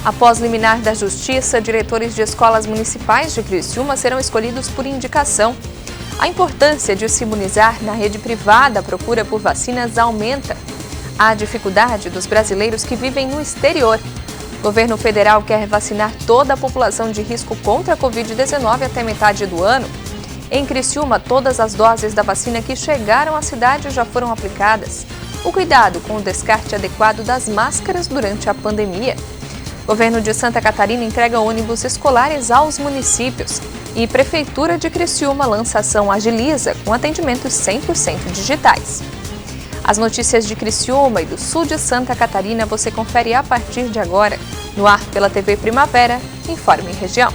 Após liminar da Justiça, diretores de escolas municipais de Criciúma serão escolhidos por indicação. A importância de se imunizar na rede privada, a procura por vacinas aumenta. A dificuldade dos brasileiros que vivem no exterior. O governo federal quer vacinar toda a população de risco contra a Covid-19 até metade do ano. Em Criciúma, todas as doses da vacina que chegaram à cidade já foram aplicadas. O cuidado com o descarte adequado das máscaras durante a pandemia. O governo de Santa Catarina entrega ônibus escolares aos municípios. E Prefeitura de Criciúma lança ação Agiliza com atendimentos 100% digitais. As notícias de Criciúma e do sul de Santa Catarina você confere a partir de agora. No ar pela TV Primavera, Informe Região.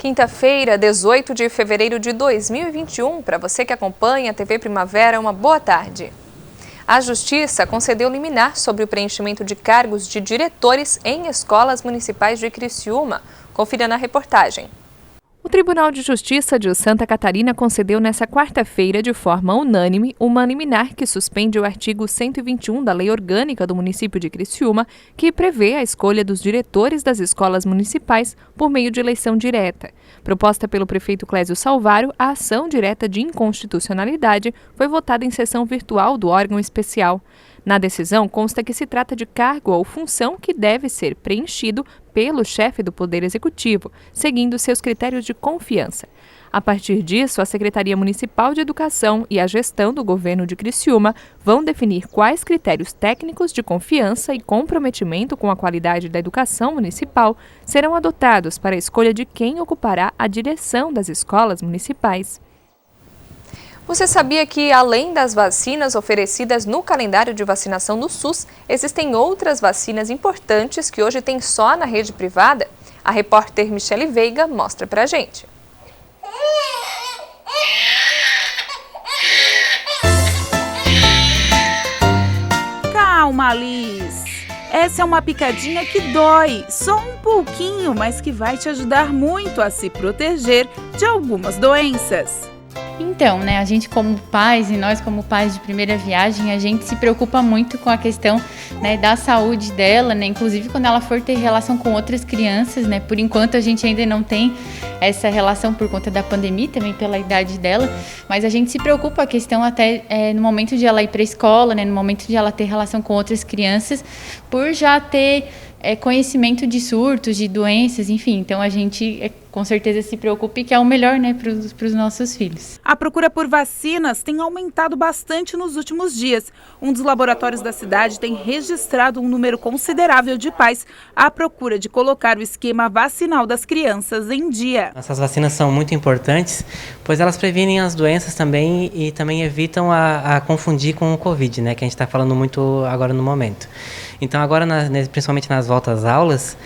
Quinta-feira, 18 de fevereiro de 2021, para você que acompanha a TV Primavera, uma boa tarde. A Justiça concedeu liminar sobre o preenchimento de cargos de diretores em escolas municipais de Criciúma. Confira na reportagem. O Tribunal de Justiça de Santa Catarina concedeu nesta quarta-feira, de forma unânime, uma liminar que suspende o artigo 121 da Lei Orgânica do município de Criciúma, que prevê a escolha dos diretores das escolas municipais por meio de eleição direta. Proposta pelo prefeito Clésio Salvário, a ação direta de inconstitucionalidade foi votada em sessão virtual do órgão especial. Na decisão, consta que se trata de cargo ou função que deve ser preenchido pelo chefe do Poder Executivo, seguindo seus critérios de confiança. A partir disso, a Secretaria Municipal de Educação e a gestão do governo de Criciúma vão definir quais critérios técnicos de confiança e comprometimento com a qualidade da educação municipal serão adotados para a escolha de quem ocupará a direção das escolas municipais. Você sabia que, além das vacinas oferecidas no calendário de vacinação do SUS, existem outras vacinas importantes que hoje tem só na rede privada? A repórter Michele Veiga mostra pra gente. Calma, Liz. Essa é uma picadinha que dói, só um pouquinho, mas que vai te ajudar muito a se proteger de algumas doenças. Então, a gente como pais e nós como pais de primeira viagem, a gente se preocupa muito com a questão, da saúde dela, inclusive quando ela for ter relação com outras crianças, Por enquanto a gente ainda não tem essa relação por conta da pandemia, também pela idade dela, mas a gente se preocupa com a questão até no momento de ela ir para a escola, no momento de ela ter relação com outras crianças, por já ter conhecimento de surtos, de doenças, enfim. Então a gente com certeza se preocupa e quer o melhor, para os nossos filhos. A procura por vacinas tem aumentado bastante nos últimos dias. Um dos laboratórios da cidade tem registrado um número considerável de pais à procura de colocar o esquema vacinal das crianças em dia. Essas vacinas são muito importantes, pois elas previnem as doenças também e também evitam a confundir com o Covid, que a gente está falando muito agora no momento. Então agora, principalmente nas voltas às aulas,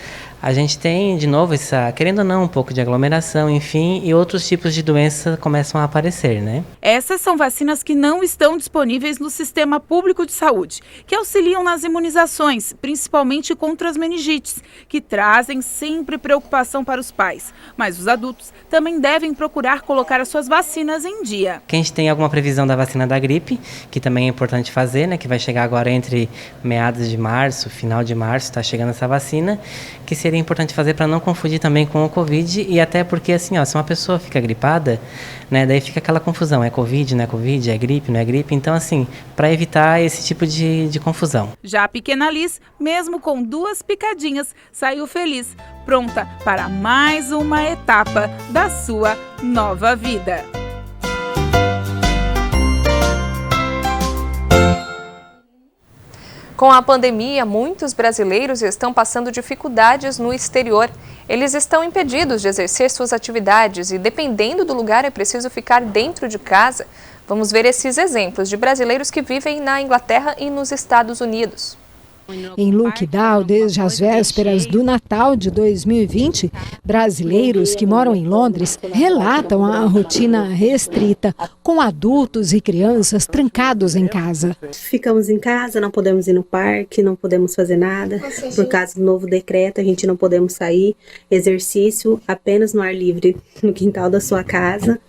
a gente tem, de novo, querendo ou não, um pouco de aglomeração, enfim, e outros tipos de doença começam a aparecer, Essas são vacinas que não estão disponíveis no Sistema Público de Saúde, que auxiliam nas imunizações, principalmente contra as meningites, que trazem sempre preocupação para os pais. Mas os adultos também devem procurar colocar as suas vacinas em dia. Que a gente tem alguma previsão da vacina da gripe, que também é importante fazer, que vai chegar agora entre meados de março, final de março, está chegando essa vacina, que seria importante fazer para não confundir também com o Covid, e até porque, se uma pessoa fica gripada, daí fica aquela confusão, é Covid, não é Covid, é gripe, não é gripe, então, para evitar esse tipo de confusão. Já a pequena Liz, mesmo com 2 picadinhas, saiu feliz, pronta para mais uma etapa da sua nova vida. Com a pandemia, muitos brasileiros estão passando dificuldades no exterior. Eles estão impedidos de exercer suas atividades e, dependendo do lugar, é preciso ficar dentro de casa. Vamos ver esses exemplos de brasileiros que vivem na Inglaterra e nos Estados Unidos. Em lockdown desde as vésperas do Natal de 2020, brasileiros que moram em Londres relatam a rotina restrita, com adultos e crianças trancados em casa. Ficamos em casa, não podemos ir no parque, não podemos fazer nada. Por causa do novo decreto, a gente não podemos sair. Exercício apenas no ar livre, no quintal da sua casa.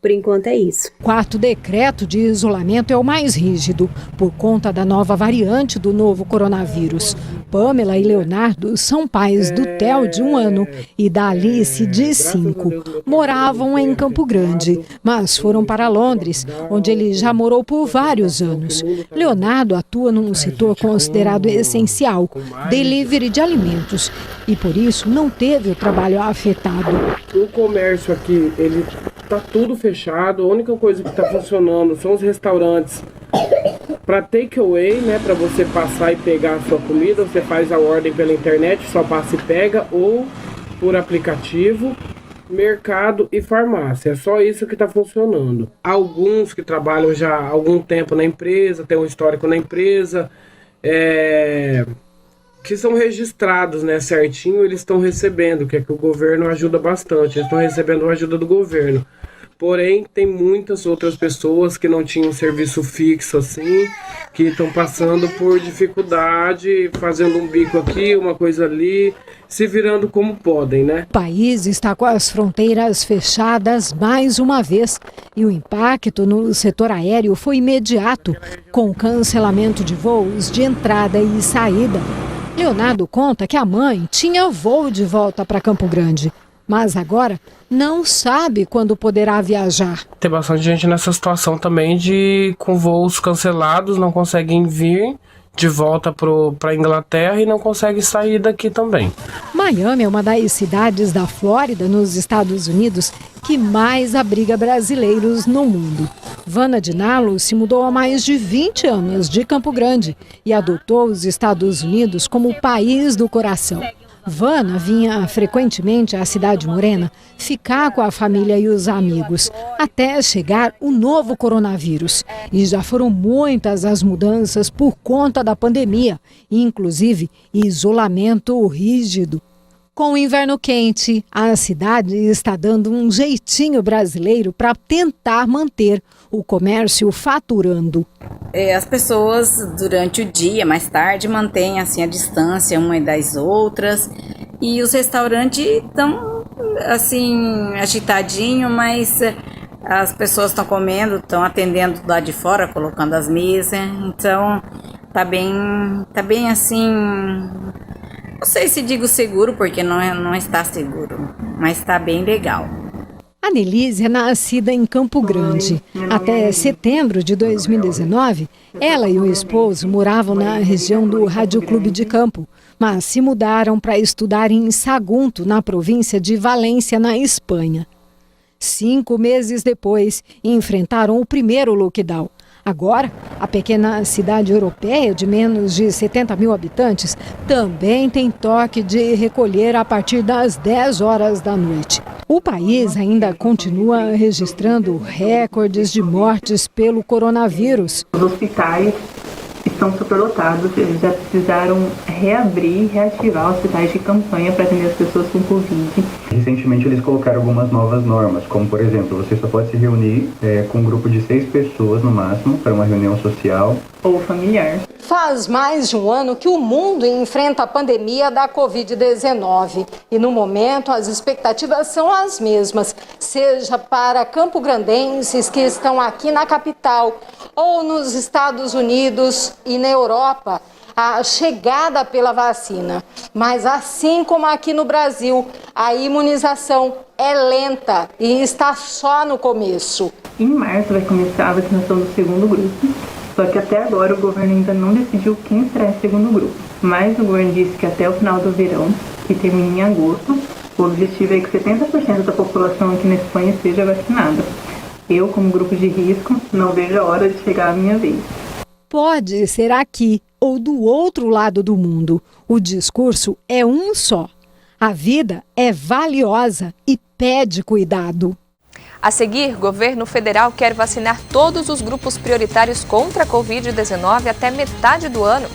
Por enquanto é isso. O quarto decreto de isolamento é o mais rígido, por conta da nova variante do novo coronavírus. Pamela e Leonardo são pais do Theo, de 1 ano, e da Alice, de 5. Moravam em Campo Grande, mas foram para Londres, onde ele já morou por vários anos. Leonardo atua num setor considerado essencial, delivery de alimentos, e por isso não teve o trabalho afetado. O comércio aqui, ele tá tudo fechado, a única coisa que está funcionando são os restaurantes para takeaway, né, para você passar e pegar a sua comida. Você faz a ordem pela internet, só passa e pega, ou por aplicativo. Mercado e farmácia, é só isso que está funcionando. Alguns que trabalham já há algum tempo na empresa, tem um histórico na empresa, que são registrados, né, certinho, eles estão recebendo, que é que o governo ajuda bastante, eles estão recebendo a ajuda do governo. Porém, tem muitas outras pessoas que não tinham serviço fixo assim, que estão passando por dificuldade, fazendo um bico aqui, uma coisa ali, se virando como podem, né? O país está com as fronteiras fechadas mais uma vez e o impacto no setor aéreo foi imediato, com cancelamento de voos de entrada e saída. Leonardo conta que a mãe tinha voo de volta para Campo Grande, mas agora não sabe quando poderá viajar. Tem bastante gente nessa situação também com voos cancelados, não conseguem vir de volta para a Inglaterra e não conseguem sair daqui também. Miami é uma das cidades da Flórida, nos Estados Unidos, que mais abriga brasileiros no mundo. Vana Dinalo se mudou há mais de 20 anos de Campo Grande e adotou os Estados Unidos como o país do coração. Vana vinha frequentemente à Cidade Morena ficar com a família e os amigos, até chegar o novo coronavírus. E já foram muitas as mudanças por conta da pandemia, inclusive isolamento rígido. Com o inverno quente, a cidade está dando um jeitinho brasileiro para tentar manter o comércio faturando. As pessoas, durante o dia, mais tarde, mantêm assim, a distância uma das outras. E os restaurantes estão assim, agitadinho, mas as pessoas estão comendo, estão atendendo lá de fora, colocando as mesas. Então, tá bem assim... Não sei se digo seguro, porque não está seguro, mas está bem legal. A Nelise é nascida em Campo Grande. Até setembro de 2019, ela e o esposo moravam na região do Rádio Clube de Campo, mas se mudaram para estudar em Sagunto, na província de Valência, na Espanha. 5 meses depois, enfrentaram o primeiro lockdown. Agora, a pequena cidade europeia de menos de 70 mil habitantes também tem toque de recolher a partir das 10 horas da noite. O país ainda continua registrando recordes de mortes pelo coronavírus. Os hospitais estão superlotados, eles já precisaram reativar hospitais de campanha para atender as pessoas com Covid. Recentemente eles colocaram algumas novas normas, como por exemplo, você só pode se reunir com um grupo de 6 pessoas no máximo para uma reunião social ou familiar. Faz mais de um ano que o mundo enfrenta a pandemia da Covid-19 e no momento as expectativas são as mesmas, seja para campograndenses que estão aqui na capital ou nos Estados Unidos e na Europa, a chegada pela vacina. Mas assim como aqui no Brasil, a imunização é lenta e está só no começo. Em março vai começar a vacinação do segundo grupo, só que até agora o governo ainda não decidiu quem será esse segundo grupo. Mas o governo disse que até o final do verão, que termina em agosto, o objetivo é que 70% da população aqui na Espanha seja vacinada. Eu, como grupo de risco, não vejo a hora de chegar a minha vez. Pode ser aqui ou do outro lado do mundo. O discurso é um só. A vida é valiosa e pede cuidado. A seguir, o governo federal quer vacinar todos os grupos prioritários contra a Covid-19 até metade do ano.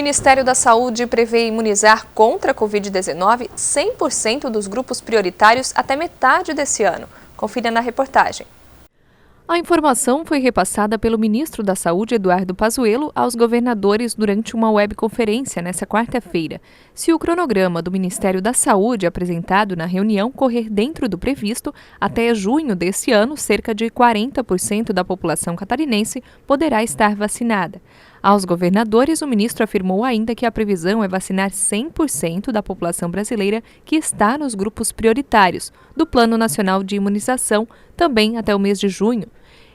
Ministério da Saúde prevê imunizar contra a Covid-19 100% dos grupos prioritários até metade desse ano. Confira na reportagem. A informação foi repassada pelo ministro da Saúde, Eduardo Pazuello, aos governadores durante uma webconferência nesta quarta-feira. Se o cronograma do Ministério da Saúde apresentado na reunião correr dentro do previsto, até junho desse ano, cerca de 40% da população catarinense poderá estar vacinada. Aos governadores, o ministro afirmou ainda que a previsão é vacinar 100% da população brasileira que está nos grupos prioritários do Plano Nacional de Imunização, também até o mês de junho.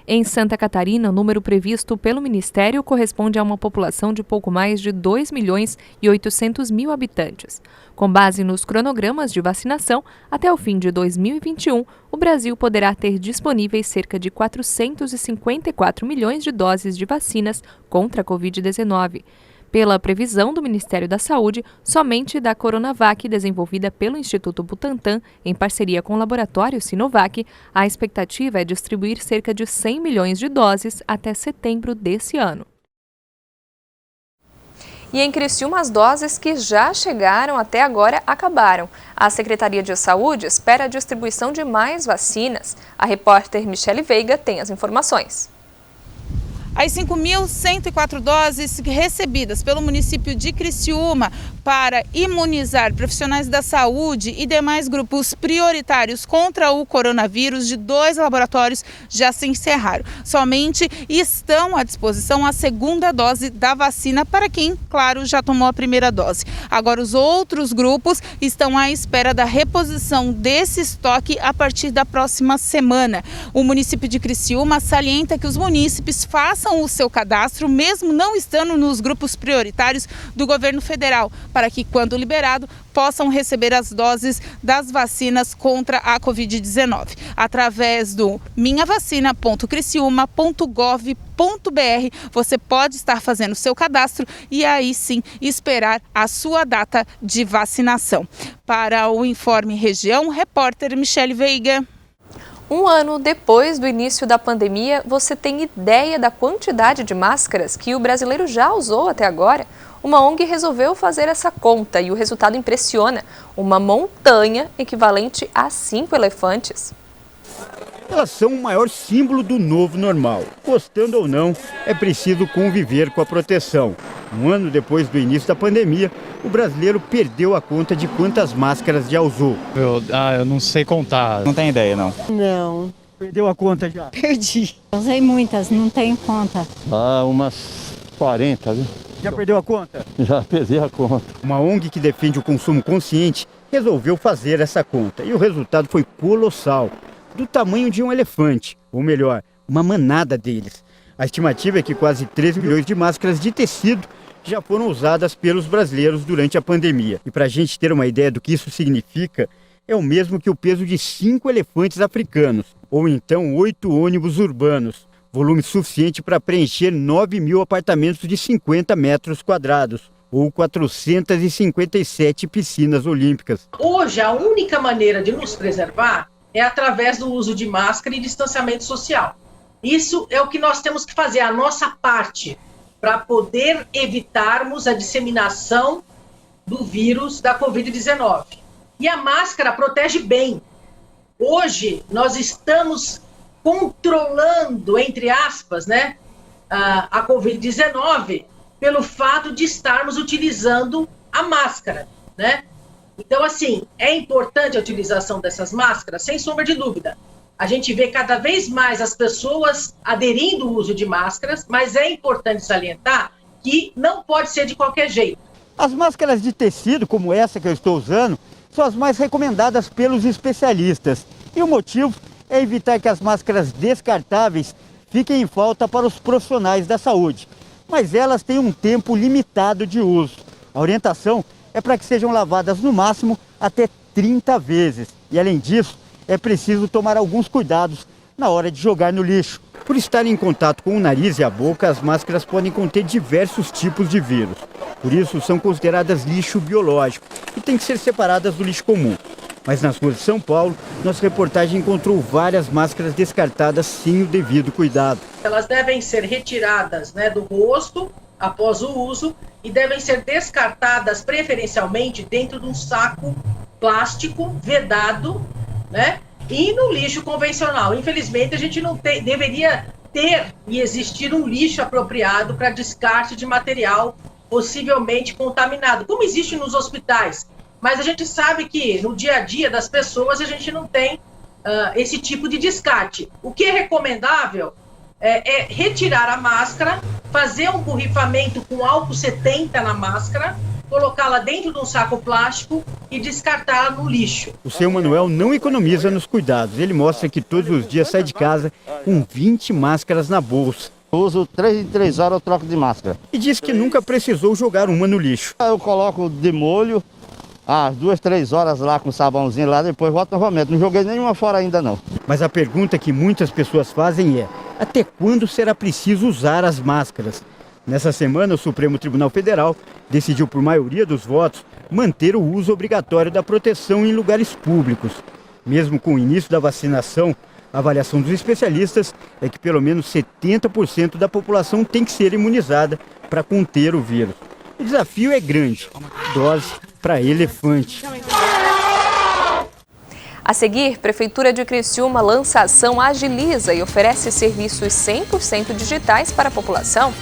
Em Santa Catarina, o número previsto pelo Ministério corresponde a uma população de pouco mais de 2.800.000 habitantes. Com base nos cronogramas de vacinação, até o fim de 2021, o Brasil poderá ter disponíveis cerca de 454 milhões de doses de vacinas contra a Covid-19. Pela previsão do Ministério da Saúde, somente da Coronavac, desenvolvida pelo Instituto Butantan, em parceria com o laboratório Sinovac, a expectativa é distribuir cerca de 100 milhões de doses até setembro desse ano. E em Criciúma, as doses que já chegaram até agora acabaram. A Secretaria de Saúde espera a distribuição de mais vacinas. A repórter Michele Veiga tem as informações. As 5.104 doses recebidas pelo município de Criciúma para imunizar profissionais da saúde e demais grupos prioritários contra o coronavírus de 2 laboratórios já se encerraram. Somente estão à disposição a segunda dose da vacina para quem, claro, já tomou a primeira dose. Agora, os outros grupos estão à espera da reposição desse estoque a partir da próxima semana. O município de Criciúma salienta que os munícipes façam o seu cadastro, mesmo não estando nos grupos prioritários do governo federal, para que, quando liberado, possam receber as doses das vacinas contra a Covid-19. Através do minhavacina.criciúma.gov.br, você pode estar fazendo o seu cadastro e aí sim esperar a sua data de vacinação. Para o Informe Região, repórter Michele Veiga. Um ano depois do início da pandemia, você tem ideia da quantidade de máscaras que o brasileiro já usou até agora? Uma ONG resolveu fazer essa conta e o resultado impressiona. Uma montanha equivalente a 5 elefantes. Elas são o maior símbolo do novo normal. Gostando ou não, é preciso conviver com a proteção. Um ano depois do início da pandemia, o brasileiro perdeu a conta de quantas máscaras já usou. Eu não sei contar. Não tenho ideia, não. Não. Perdeu a conta já? Perdi. Usei muitas, não tenho conta. Umas 40, viu? Já perdeu a conta? Já perdi a conta. Uma ONG que defende o consumo consciente resolveu fazer essa conta. E o resultado foi colossal. Do tamanho de um elefante, ou melhor, uma manada deles. A estimativa é que quase 13 milhões de máscaras de tecido já foram usadas pelos brasileiros durante a pandemia. E para a gente ter uma ideia do que isso significa, é o mesmo que o peso de 5 elefantes africanos, ou então 8 ônibus urbanos, volume suficiente para preencher 9 mil apartamentos de 50 metros quadrados, ou 457 piscinas olímpicas. Hoje, a única maneira de nos preservar é através do uso de máscara e distanciamento social. Isso é o que nós temos que fazer, a nossa parte, para poder evitarmos a disseminação do vírus da Covid-19. E a máscara protege bem. Hoje, nós estamos controlando, entre aspas, né, a Covid-19 pelo fato de estarmos utilizando a máscara, né? Então, assim, é importante a utilização dessas máscaras, sem sombra de dúvida. A gente vê cada vez mais as pessoas aderindo ao uso de máscaras, mas é importante salientar que não pode ser de qualquer jeito. As máscaras de tecido, como essa que eu estou usando, são as mais recomendadas pelos especialistas. E o motivo é evitar que as máscaras descartáveis fiquem em falta para os profissionais da saúde. Mas elas têm um tempo limitado de uso. A orientação é para que sejam lavadas no máximo até 30 vezes. E além disso, é preciso tomar alguns cuidados na hora de jogar no lixo. Por estarem em contato com o nariz e a boca, as máscaras podem conter diversos tipos de vírus. Por isso, são consideradas lixo biológico e têm que ser separadas do lixo comum. Mas nas ruas de São Paulo, nossa reportagem encontrou várias máscaras descartadas sem o devido cuidado. Elas devem ser retiradas, né, do rosto após o uso e devem ser descartadas preferencialmente dentro de um saco plástico vedado, né? E no lixo convencional. Infelizmente, a gente não deveria ter e existir um lixo apropriado para descarte de material possivelmente contaminado, como existe nos hospitais. Mas a gente sabe que no dia a dia das pessoas a gente não tem esse tipo de descarte. O que é recomendável é retirar a máscara, fazer um borrifamento com álcool 70 na máscara, colocá-la dentro de um saco plástico e descartá-la no lixo. O seu Manuel não economiza nos cuidados. Ele mostra que todos os dias sai de casa com 20 máscaras na bolsa. Uso 3 em 3 horas eu troco de máscara. E diz que nunca precisou jogar uma no lixo. Eu coloco de molho, às 2, 3 horas lá com sabãozinho lá, depois volto novamente. Não joguei nenhuma fora ainda não. Mas a pergunta que muitas pessoas fazem é: até quando será preciso usar as máscaras? Nessa semana, o Supremo Tribunal Federal decidiu, por maioria dos votos, manter o uso obrigatório da proteção em lugares públicos. Mesmo com o início da vacinação, a avaliação dos especialistas é que pelo menos 70% da população tem que ser imunizada para conter o vírus. O desafio é grande, dose para elefante. A seguir, Prefeitura de Criciúma lança a ação Agiliza e oferece serviços 100% digitais para a população.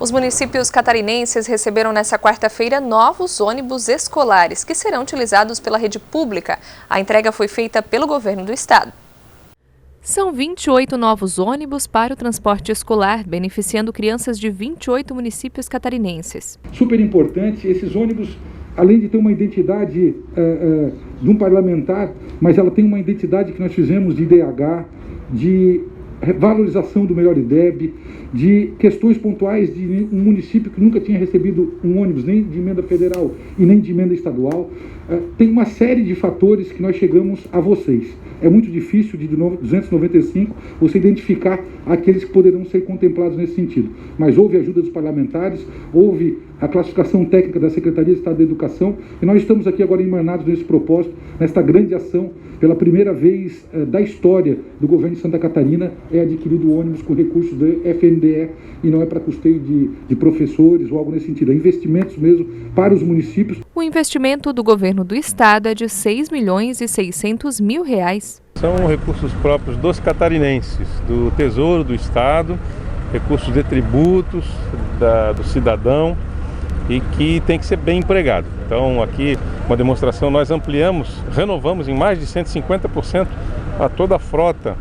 Os municípios catarinenses receberam nesta quarta-feira novos ônibus escolares que serão utilizados pela rede pública. A entrega foi feita pelo governo do estado. São 28 novos ônibus para o transporte escolar, beneficiando crianças de 28 municípios catarinenses. Super importante, esses ônibus, além de ter uma identidade de um parlamentar, mas ela tem uma identidade que nós fizemos de IDH, de valorização do melhor IDEB, de questões pontuais de um município que nunca tinha recebido um ônibus, nem de emenda federal e nem de emenda estadual. Tem uma série de fatores que nós chegamos a vocês. É muito difícil, de 295, você identificar aqueles que poderão ser contemplados nesse sentido. Mas houve ajuda dos parlamentares, houve a classificação técnica da Secretaria de Estado da Educação, e nós estamos aqui agora emanados nesse propósito, nesta grande ação. Pela primeira vez da história do governo de Santa Catarina, é adquirido ônibus com recursos do FNDE, e não é para custeio de professores ou algo nesse sentido. É investimentos mesmo para os municípios. O investimento do governo do estado é de R$ 6.600.000. São recursos próprios dos catarinenses, do Tesouro do Estado, recursos de tributos do cidadão e que tem que ser bem empregado. Então aqui uma demonstração, nós renovamos em mais de 150% a toda a frota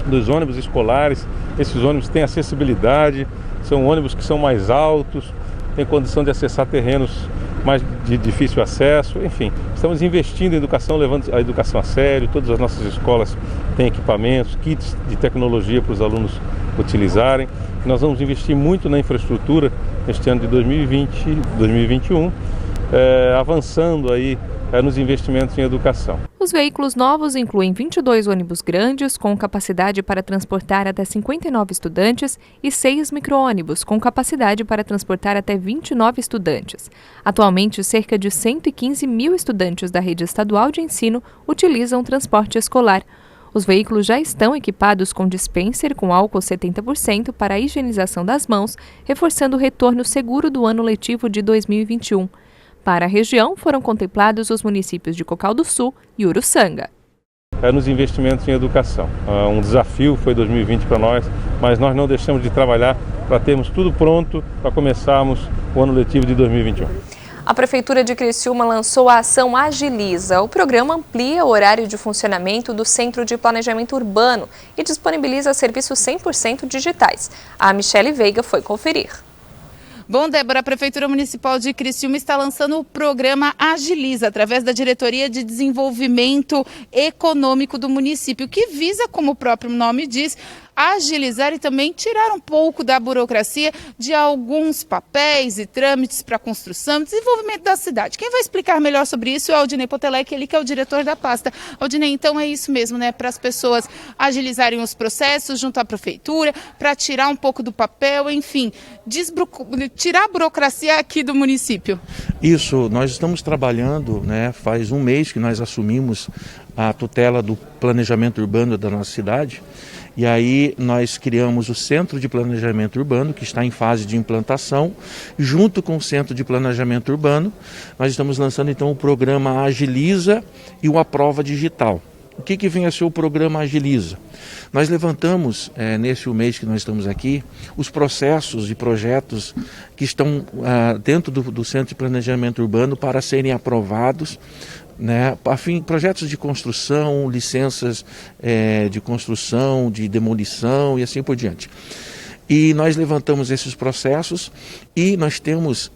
dos ônibus escolares. Esses ônibus têm acessibilidade, são ônibus que são mais altos, têm condição de acessar terrenos mais de difícil acesso, enfim. Estamos investindo em educação, levando a educação a sério. Todas as nossas escolas têm equipamentos, kits de tecnologia para os alunos utilizarem. Nós vamos investir muito na infraestrutura neste ano de 2021, avançando aí nos investimentos em educação. Os veículos novos incluem 22 ônibus grandes com capacidade para transportar até 59 estudantes e 6 micro-ônibus com capacidade para transportar até 29 estudantes. Atualmente, cerca de 115 mil estudantes da rede estadual de ensino utilizam transporte escolar. Os veículos já estão equipados com dispenser com álcool 70% para a higienização das mãos, reforçando o retorno seguro do ano letivo de 2021. Para a região, foram contemplados os municípios de Cocal do Sul e Uruçanga. Nos investimentos em educação. Um desafio foi 2020 para nós, mas nós não deixamos de trabalhar para termos tudo pronto para começarmos o ano letivo de 2021. A Prefeitura de Criciúma lançou a ação Agiliza. O programa amplia o horário de funcionamento do Centro de Planejamento Urbano e disponibiliza serviços 100% digitais. A Michele Veiga foi conferir. Bom, Débora, a Prefeitura Municipal de Criciúma está lançando o programa Agiliza, através da Diretoria de Desenvolvimento Econômico do município, que visa, como o próprio nome diz, agilizar e também tirar um pouco da burocracia de alguns papéis e trâmites para construção e desenvolvimento da cidade. Quem vai explicar melhor sobre isso é o Aldinei Potelec, ele que é o diretor da pasta. Aldinei, então é isso mesmo, né? Para as pessoas agilizarem os processos junto à prefeitura, para tirar um pouco do papel, enfim, tirar a burocracia aqui do município. Isso, nós estamos trabalhando, né? Faz um mês que nós assumimos a tutela do planejamento urbano da nossa cidade. E aí nós criamos o Centro de Planejamento Urbano, que está em fase de implantação. Junto com o Centro de Planejamento Urbano, nós estamos lançando então o programa Agiliza e o Aprova Digital. O que vem a ser o programa Agiliza? Nós levantamos, nesse mês que nós estamos aqui, os processos e projetos que estão dentro do Centro de Planejamento Urbano para serem aprovados, né, projetos de construção, licenças de construção, de demolição e assim por diante. E nós levantamos esses processos e nós temos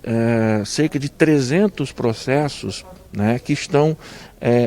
cerca de 300 processos, né, que estão,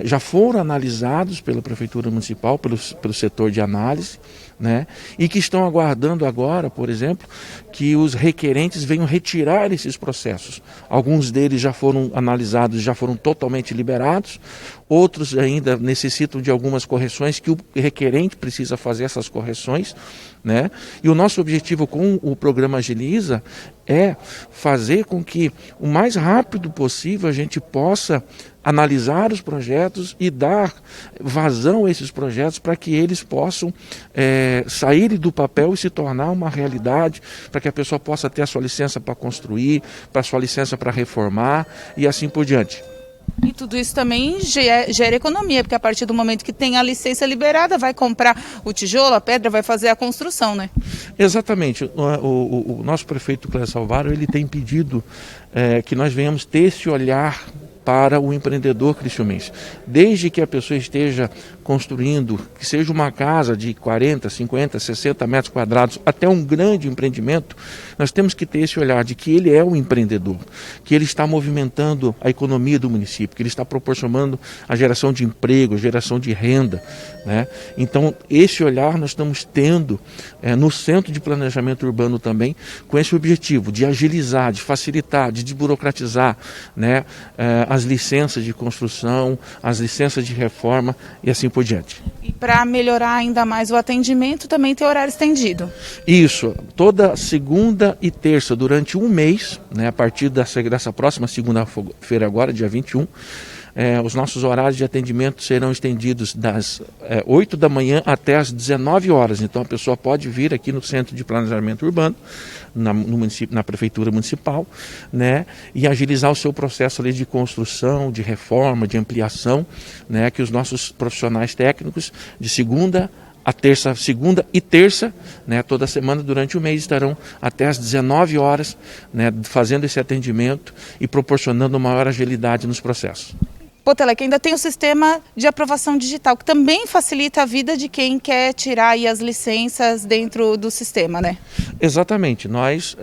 já foram analisados pela Prefeitura Municipal, pelo setor de análise, né, e que estão aguardando agora, por exemplo, que os requerentes venham retirar esses processos. Alguns deles já foram analisados, já foram totalmente liberados, outros ainda necessitam de algumas correções que o requerente precisa fazer essas correções, né? E o nosso objetivo com o programa Agiliza é fazer com que o mais rápido possível a gente possa analisar os projetos e dar vazão a esses projetos para que eles possam sair do papel e se tornar uma realidade, para que a pessoa possa ter a sua licença para construir, para a sua licença para reformar e assim por diante. E tudo isso também gera economia, porque a partir do momento que tem a licença liberada, vai comprar o tijolo, a pedra, vai fazer a construção, né? Exatamente. O nosso prefeito Clécio Salvaro, ele tem pedido que nós venhamos ter esse olhar para o empreendedor criciumense. Desde que a pessoa esteja construindo, que seja uma casa de 40, 50, 60 metros quadrados, até um grande empreendimento, nós temos que ter esse olhar de que ele é um empreendedor, que ele está movimentando a economia do município, que ele está proporcionando a geração de emprego, a geração de renda, né? Então, esse olhar nós estamos tendo no Centro de Planejamento Urbano também, com esse objetivo de agilizar, de facilitar, de desburocratizar, né, as licenças de construção, as licenças de reforma e assim por diante. E para melhorar ainda mais o atendimento, também tem horário estendido. Isso, toda segunda e terça, durante um mês, né, a partir dessa próxima segunda-feira agora, dia 21, os nossos horários de atendimento serão estendidos das 8 da manhã até as 19 horas. Então a pessoa pode vir aqui no Centro de Planejamento Urbano, na Prefeitura Municipal, né, e agilizar o seu processo ali de construção, de reforma, de ampliação, né, que os nossos profissionais técnicos de segunda e terça, né, toda semana durante o mês estarão até às 19 horas, né, fazendo esse atendimento e proporcionando maior agilidade nos processos. Potelec, ainda tem o sistema de aprovação digital, que também facilita a vida de quem quer tirar aí as licenças dentro do sistema, né? Exatamente, nós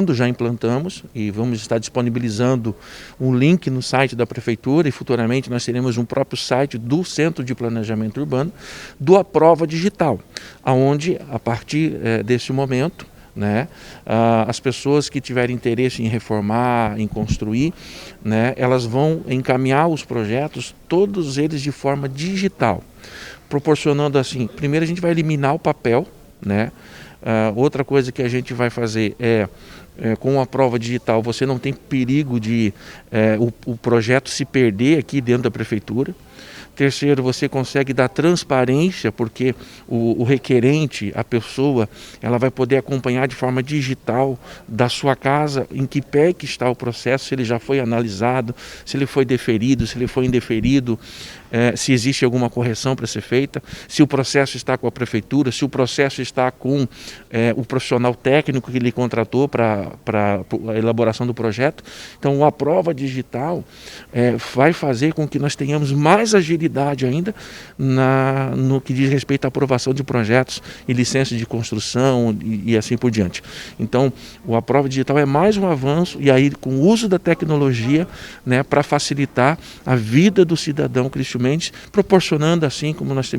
já implantamos e vamos estar disponibilizando um link no site da Prefeitura e futuramente nós teremos um próprio site do Centro de Planejamento Urbano do Aprova Digital, onde a partir desse momento, né, as pessoas que tiverem interesse em reformar, em construir, né, elas vão encaminhar os projetos, todos eles de forma digital, proporcionando assim, primeiro a gente vai eliminar o papel, né, outra coisa que a gente vai fazer com a prova digital, você não tem perigo de o projeto se perder aqui dentro da Prefeitura. Terceiro, você consegue dar transparência, porque o requerente, a pessoa, ela vai poder acompanhar de forma digital da sua casa em que pé que está o processo, se ele já foi analisado, se ele foi deferido, se ele foi indeferido, se existe alguma correção para ser feita, se o processo está com a prefeitura, se o processo está com o profissional técnico que ele contratou para a elaboração do projeto. Então, a prova digital vai fazer com que nós tenhamos mais agilidade ainda no que diz respeito à aprovação de projetos e licenças de construção e assim por diante. Então, a prova digital é mais um avanço, e aí com o uso da tecnologia, né, para facilitar a vida do cidadão cristiumense, proporcionando, assim como nós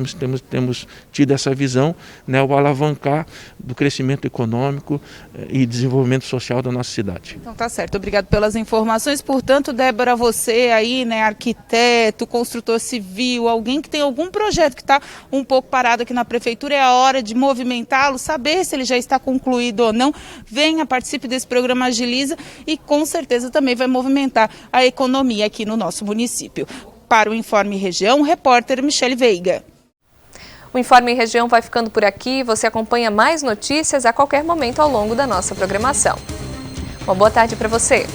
temos tido essa visão, né, o alavancar do crescimento econômico e desenvolvimento social da nossa cidade. Então tá certo, obrigado pelas informações. Portanto, Débora, você aí, né, arquiteto, construtor civil, alguém que tem algum projeto que está um pouco parado aqui na prefeitura, é a hora de movimentá-lo, saber se ele já está concluído ou não. Venha, participe desse programa Agiliza e com certeza também vai movimentar a economia aqui no nosso município. Para o Informe Região, repórter Michele Veiga. O Informe Região vai ficando por aqui. Você acompanha mais notícias a qualquer momento ao longo da nossa programação. Uma boa tarde para você.